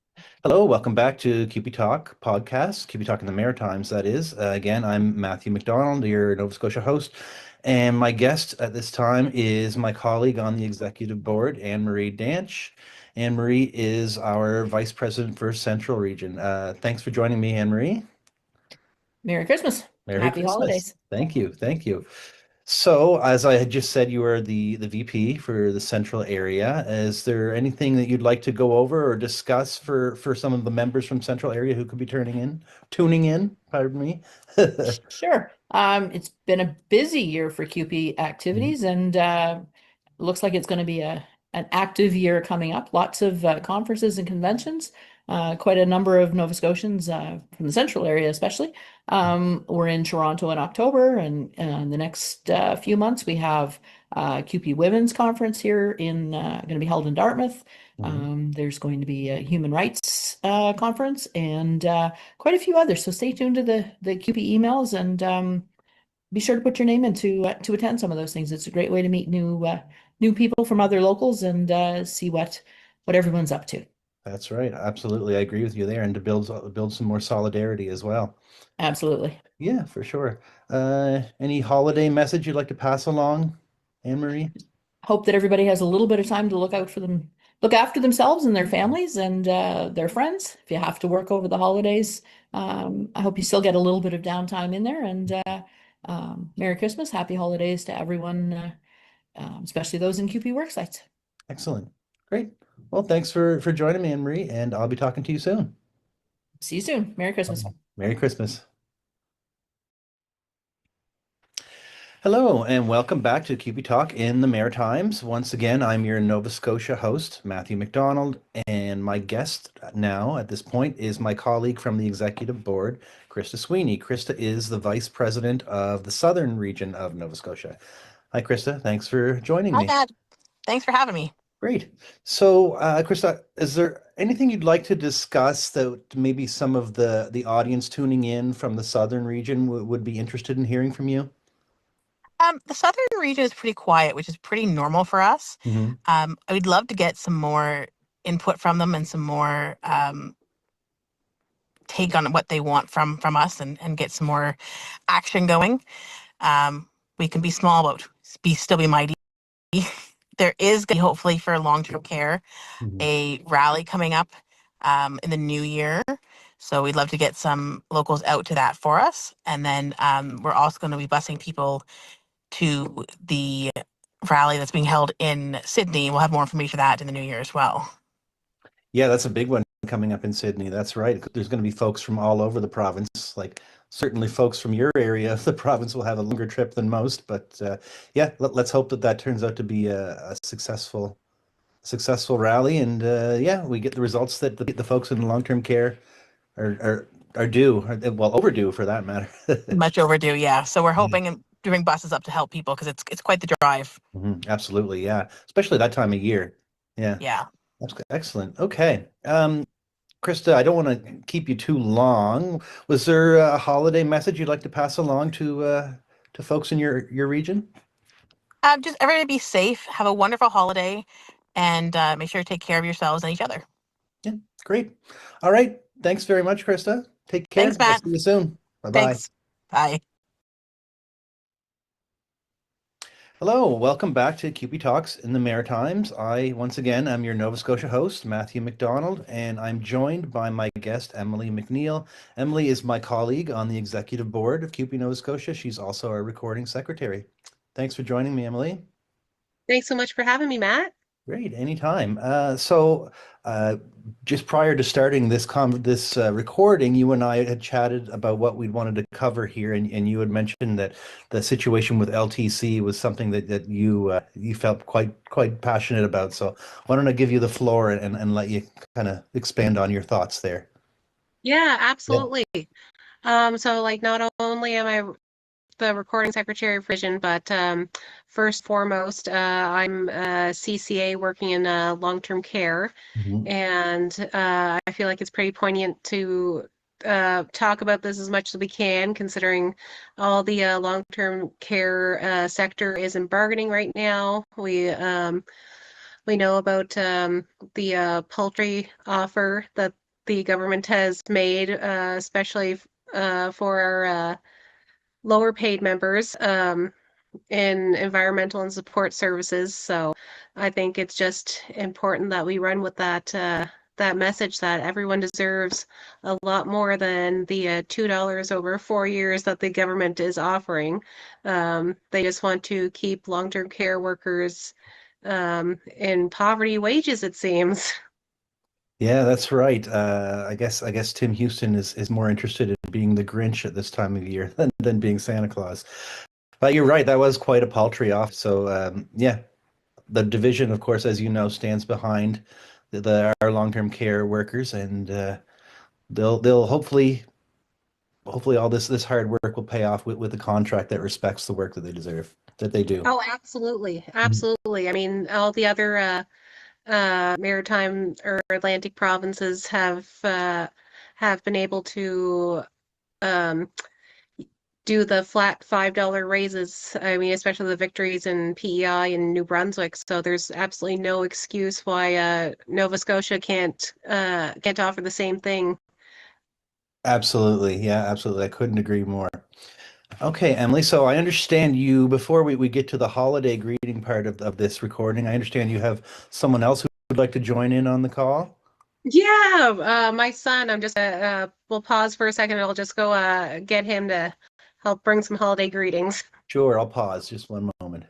Hello, welcome back to CUPE Talk podcast, CUPE Talk in the Maritimes, that is. Again, I'm Matthew MacDonald, your Nova Scotia host, and my guest at this time is my colleague on the executive board, Anne-Marie Danch. Anne-Marie is our Vice President for Central Region. Thanks for joining me, Anne-Marie. Merry Christmas. Happy holidays. Thank you. Thank you. So, as I had just said, you are the VP for the Central area. Is there anything that you'd like to go over or discuss for some of the members from Central area who could be tuning in, pardon me? Sure. It's been a busy year for CUPE activities, and looks like it's going to be an active year coming up. Lots of conferences and conventions. Quite a number of Nova Scotians from the Central area especially. We're in Toronto in October, and the next few months we have CUPE Women's Conference here going to be held in Dartmouth. There's going to be a Human Rights Conference and quite a few others. So stay tuned to the CUPE emails, and be sure to put your name in to attend some of those things. It's a great way to meet new people from other locals and see what everyone's up to. That's right. Absolutely. I agree with you there, and to build some more solidarity as well. Absolutely. Yeah, for sure. Any holiday message you'd like to pass along, Anne-Marie? hope that everybody has a little bit of time to look after themselves and their families and their friends. If you have to work over the holidays, I hope you still get a little bit of downtime in there. And Merry Christmas, Happy Holidays to everyone, especially those in CUPE worksites. Excellent. Great. Well, thanks for joining me, Anne-Marie, and I'll be talking to you soon. See you soon. Merry Christmas. Merry Christmas. Hello, and welcome back to CUPE Talk in the Maritimes. Once again, I'm your Nova Scotia host, Matthew MacDonald, and my guest now at this point is my colleague from the Executive Board, Christa Sweeney. Christa is the Vice President of the Southern region of Nova Scotia. Hi, Christa. Thanks for joining me. Hi, Dad. Thanks for having me. Great. So, Christa, is there anything you'd like to discuss that maybe some of the audience tuning in from the Southern region would be interested in hearing from you? The Southern region is pretty quiet, which is pretty normal for us. Mm-hmm. I would love to get some more input from them and some more take on what they want from us and get some more action going. We can be small, but still be mighty. There is hopefully for long-term care a rally coming up in the new year. So we'd love to get some locals out to that for us. And then we're also going to be busing people to the rally that's being held in Sydney. We'll have more information on that in the new year as well. Yeah, that's a big one coming up in Sydney. That's right. There's going to be folks from all over the province. Like certainly folks from your area of the province will have a longer trip than most. But yeah, let's hope that turns out to be a successful rally. And yeah, we get the results that the folks in long-term care are overdue for that matter. Much overdue, yeah. So we're hoping and bring buses up to help people because it's quite the drive. Absolutely, yeah. Especially that time of year. Yeah. Yeah. That's excellent. Okay. Christa, I don't want to keep you too long. Was there a holiday message you'd like to pass along to folks in your region? Just everybody be safe, have a wonderful holiday, and make sure to take care of yourselves and each other. Yeah, great. All right. Thanks very much, Christa. Take care. Thanks, Matt. I'll see you soon. Bye-bye. Thanks. Bye. Hello, welcome back to CUPE Talks in the Maritimes. I, once again, am your Nova Scotia host, Matthew MacDonald, and I'm joined by my guest, Emily MacNeil. Emily is my colleague on the Executive Board of CUPE Nova Scotia. She's also our recording secretary. Thanks for joining me, Emily. Thanks so much for having me, Matt. Great, anytime. Just prior to starting this recording, you and I had chatted about what we wanted to cover here, and you had mentioned that the situation with LTC was something that you felt quite passionate about. So why don't I give you the floor and let you kind of expand on your thoughts there? Yeah, absolutely. Yeah. So like not only am I the recording secretary of Vision, but first and foremost, I'm a CCA working in long-term care, and I feel like it's pretty poignant to talk about this as much as we can, considering all the long-term care sector is in bargaining right now. We know about the paltry offer that the government has made, especially for our lower paid members in environmental and support services. So I think it's just important that we run with that message that everyone deserves a lot more than the $2 over 4 years that the government is offering. They just want to keep long-term care workers in poverty wages, it seems. Yeah, that's right. I guess Tim Houston is more interested in being the Grinch at this time of year than being Santa Claus. But you're right, that was quite a paltry offer. So yeah, the division, of course, as you know, stands behind our long-term care workers, and they'll hopefully all this hard work will pay off with a contract that respects the work that they do. Oh, absolutely, absolutely. I mean, all the other maritime or Atlantic provinces have been able to do the flat $5 raises. I mean, especially the victories in PEI and New Brunswick. So there's absolutely no excuse why Nova Scotia can't offer the same thing. Absolutely, yeah, absolutely. I couldn't agree more. Okay, Emily. So I understand you, before we get to the holiday greeting part of this recording, I understand you have someone else who would like to join in on the call. Yeah, my son, I'm just we'll pause for a second and I'll just go get him to help bring some holiday greetings. Sure, I'll pause just one moment.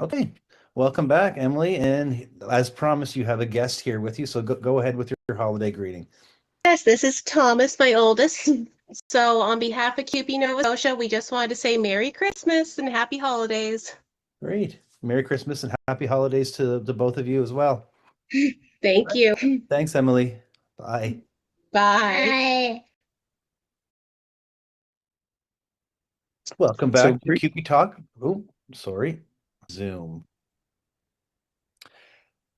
Okay, welcome back, Emily. And as promised, you have a guest here with you. So go ahead with your holiday greeting. Yes, this is Thomas, my oldest. So on behalf of CUPE Nova Scotia, we just wanted to say Merry Christmas and Happy Holidays. Great. Merry Christmas and happy holidays to both of you as well. Thank you. Thanks, Emily. Bye. Bye. Welcome back to CUPE Talk. Oh, sorry. Zoom.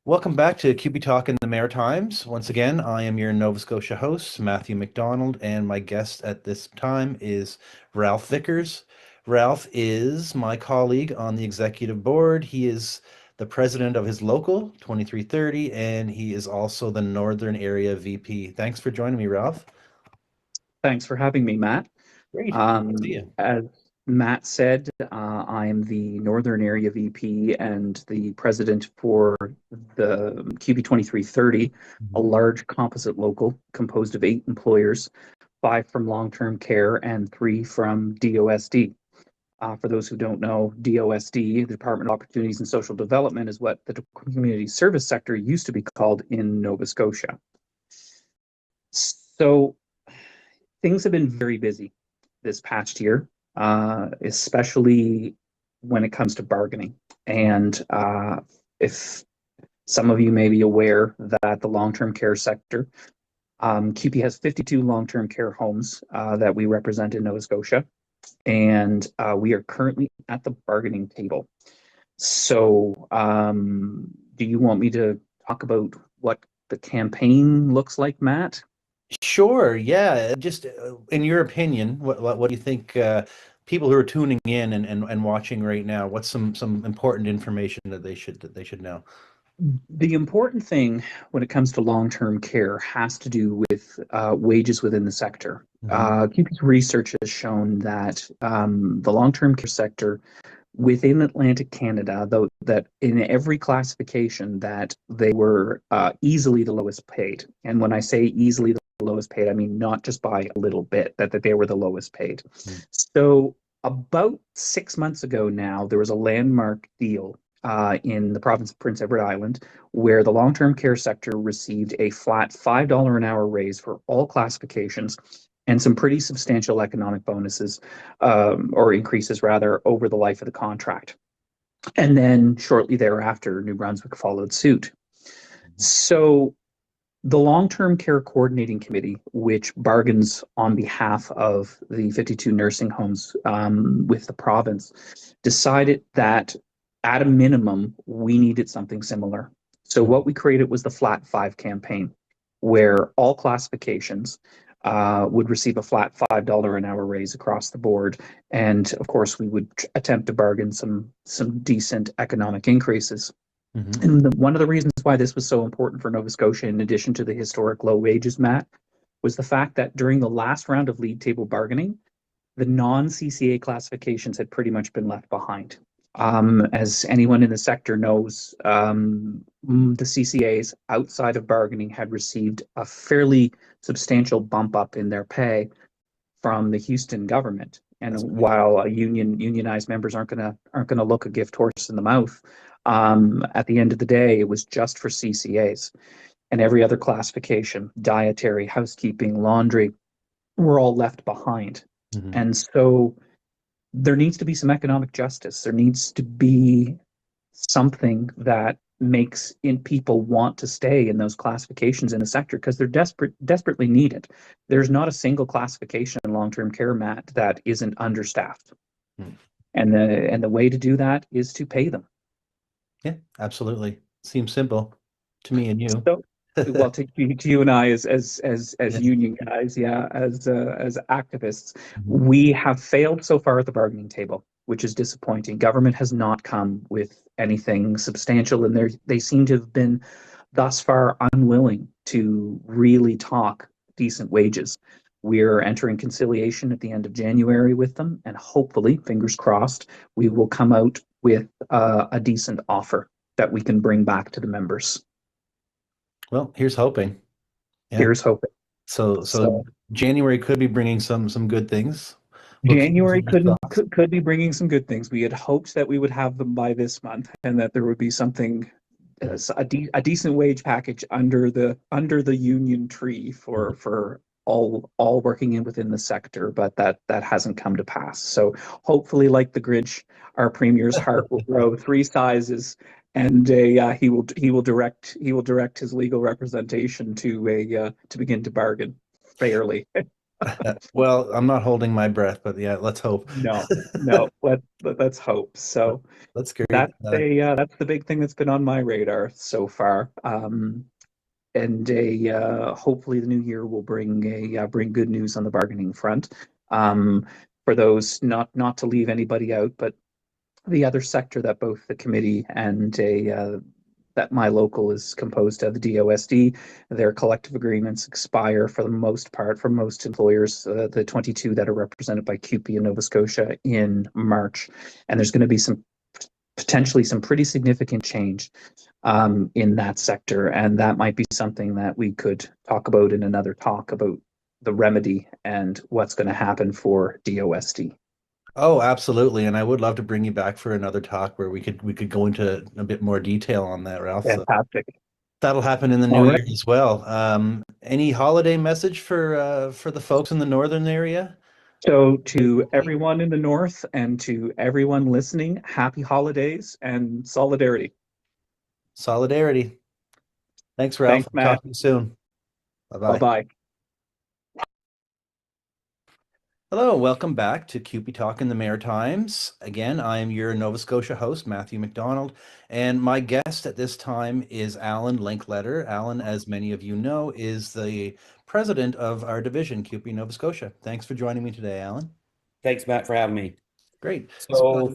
Welcome back to CUPE Talk in the Maritimes. Once again, I am your Nova Scotia host, Matthew MacDonald, and my guest at this time is Ralph Vickers. Ralph is my colleague on the executive board. He is the president of his local, 2330, and he is also the Northern Area VP. Thanks for joining me, Ralph. Thanks for having me, Matt. Great. As Matt said, I am the Northern Area VP and the president for the CUPE 2330, a large composite local composed of 8 employers, 5 from long-term care and 3 from DOSD. For those who don't know, DOSD, the Department of Opportunities and Social Development, is what the community service sector used to be called in Nova Scotia. So things have been very busy this past year, especially when it comes to bargaining. And if some of you may be aware that the long-term care sector, CUPE has 52 long-term care homes that we represent in Nova Scotia, and we are currently at the bargaining table. So do you want me to talk about what the campaign looks like, Matt? Sure, yeah. Just in your opinion, what do you think people who are tuning in and watching right now, what's some important information that they should know? The important thing when it comes to long-term care has to do with wages within the sector. CUPE's research has shown that the long-term care sector within Atlantic Canada, though, that in every classification that they were easily the lowest paid. And when I say easily the lowest paid, I mean not just by a little bit, that they were the lowest paid. So about 6 months ago now, there was a landmark deal in the province of Prince Edward Island, where the long-term care sector received a flat $5 an hour raise for all classifications and some pretty substantial economic bonuses, or increases rather, over the life of the contract. And then shortly thereafter, New Brunswick followed suit. So the Long-Term Care Coordinating Committee, which bargains on behalf of the 52 nursing homes with the province, decided that at a minimum, we needed something similar. So what we created was the Flat 5 campaign, where all classifications would receive a flat $5 an hour raise across the board. And of course, we would attempt to bargain some decent economic increases. And one of the reasons why this was so important for Nova Scotia, in addition to the historic low wages, Matt, was the fact that during the last round of league table bargaining, the non-CCA classifications had pretty much been left behind. As anyone in the sector knows, the CCAs outside of bargaining had received a fairly substantial bump up in their pay from the Houston government. And while unionized members aren't gonna look a gift horse in the mouth, at the end of the day, it was just for CCAs, and every other classification, dietary, housekeeping, laundry, were all left behind. And so there needs to be some economic justice. There needs to be something that makes people want to stay in those classifications in the sector, because they're desperately needed. There's not a single classification in long-term care, Matt, that isn't understaffed. And the way to do that is to pay them. Yeah, absolutely. Seems simple to me and you. So, well, to you and I as union guys, as activists, we have failed so far at the bargaining table, which is disappointing. Government has not come with anything substantial, and they seem to have been, thus far, unwilling to really talk decent wages. We're entering conciliation at the end of January with them, and hopefully, fingers crossed, we will come out with a decent offer that we can bring back to the members. Well, here's hoping. Yeah. Here's hoping. So January could be bringing some good things. January could be bringing some good things. We had hoped that we would have them by this month, and that there would be something, a decent wage package under the union tree for all working in within the sector, but that hasn't come to pass. So hopefully, like the Grinch, our premier's heart will grow 3 sizes, and he will direct his legal representation to begin to bargain fairly. Well, I'm not holding my breath, but yeah, let's hope. No, let's hope. So that's great. That's the big thing that's been on my radar so far. And hopefully the new year will bring good news on the bargaining front. For those, not to leave anybody out, but the other sector that both the committee and that my local is composed of, the DOSD, their collective agreements expire for the most part for most employers, the 22 that are represented by CUPE in Nova Scotia, in March. And there's going to be potentially some pretty significant change in that sector. And that might be something that we could talk about in another talk about the remedy and what's going to happen for DOSD. Oh, absolutely. And I would love to bring you back for another talk where we could go into a bit more detail on that, Ralph. Fantastic. So that'll happen in the new year as well. Any holiday message for the folks in the northern area? So to everyone in the north and to everyone listening, happy holidays and solidarity. Solidarity. Thanks, Ralph. Thanks, Matt. Talk to you soon. Bye-bye. Bye-bye. Hello, welcome back to CUPE Talk in the Maritimes. Again, I'm your Nova Scotia host, Matthew MacDonald, and my guest at this time is Alan Linkletter. Alan, as many of you know, is the president of our division, CUPE Nova Scotia. Thanks for joining me today, Alan. Thanks, Matt, for having me. Great. So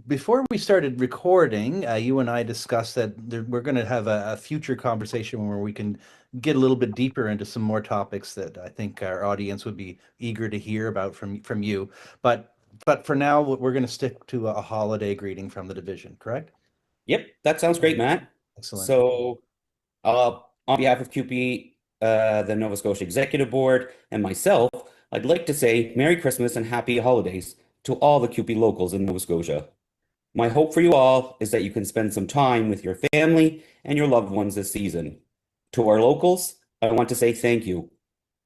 before we started recording, you and I discussed that we're going to have a future conversation where we can get a little bit deeper into some more topics that I think our audience would be eager to hear about from you. But for now, we're going to stick to a holiday greeting from the division, correct? Yep, that sounds great, Matt. Excellent. So on behalf of CUPE, the Nova Scotia Executive Board, and myself, I'd like to say Merry Christmas and Happy Holidays to all the CUPE locals in Nova Scotia. My hope for you all is that you can spend some time with your family and your loved ones this season. To our locals, I want to say thank you.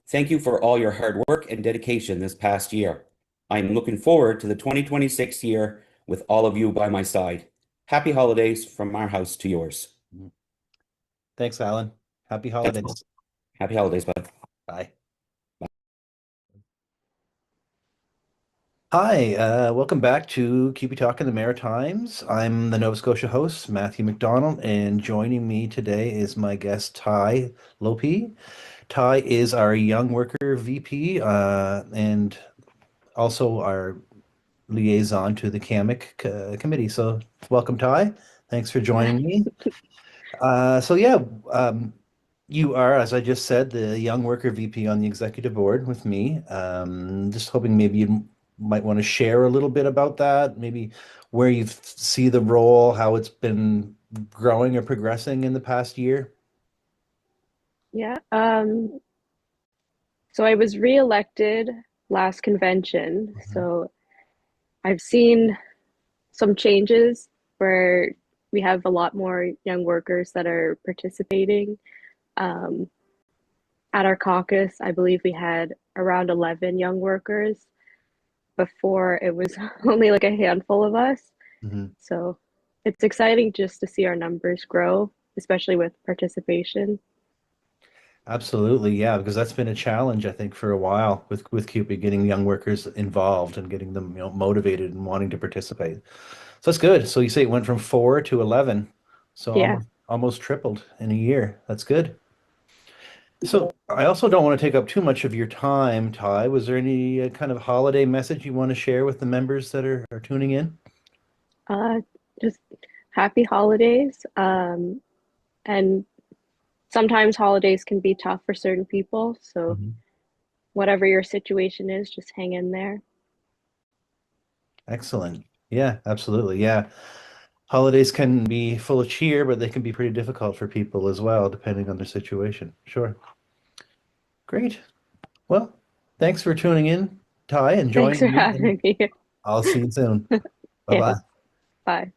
Thank you for all your hard work and dedication this past year. I'm looking forward to the 2026 year with all of you by my side. Happy holidays from our house to yours. Thanks, Alan. Happy holidays. Happy holidays, bud. Bye. Hi, welcome back to CUPE Talk in the Maritimes. I'm the Nova Scotia host, Matthew MacDonald, and joining me today is my guest, Ty Lope. Ty is our Young Worker VP and also our liaison to the CAMIC committee. So welcome, Ty. Thanks for joining me. You are, as I just said, the Young Worker VP on the executive board with me. Just hoping maybe you might want to share a little bit about that, maybe where you see the role, how it's been growing or progressing in the past year. Yeah. So I was re-elected last convention. So I've seen some changes where we have a lot more young workers that are participating. At our caucus, I believe we had around 11 young workers. Before it was only like a handful of us. So it's exciting just to see our numbers grow, especially with participation. Absolutely, yeah, because that's been a challenge, I think, for a while with CUPE, getting young workers involved and getting them, motivated and wanting to participate. So that's good. So you say it went from 4 to 11, so yeah. almost tripled in a year. That's good. So I also don't want to take up too much of your time, Ty. Was there any kind of holiday message you want to share with the members that are tuning in? Just happy holidays. And sometimes holidays can be tough for certain people. So whatever your situation is, just hang in there. Excellent. Yeah, absolutely. Yeah. Holidays can be full of cheer, but they can be pretty difficult for people as well, depending on their situation. Sure. Great. Well, thanks for tuning in, Ty, and Thanks for joining me. And having me. I'll see you soon. Yeah. Bye-bye. Bye.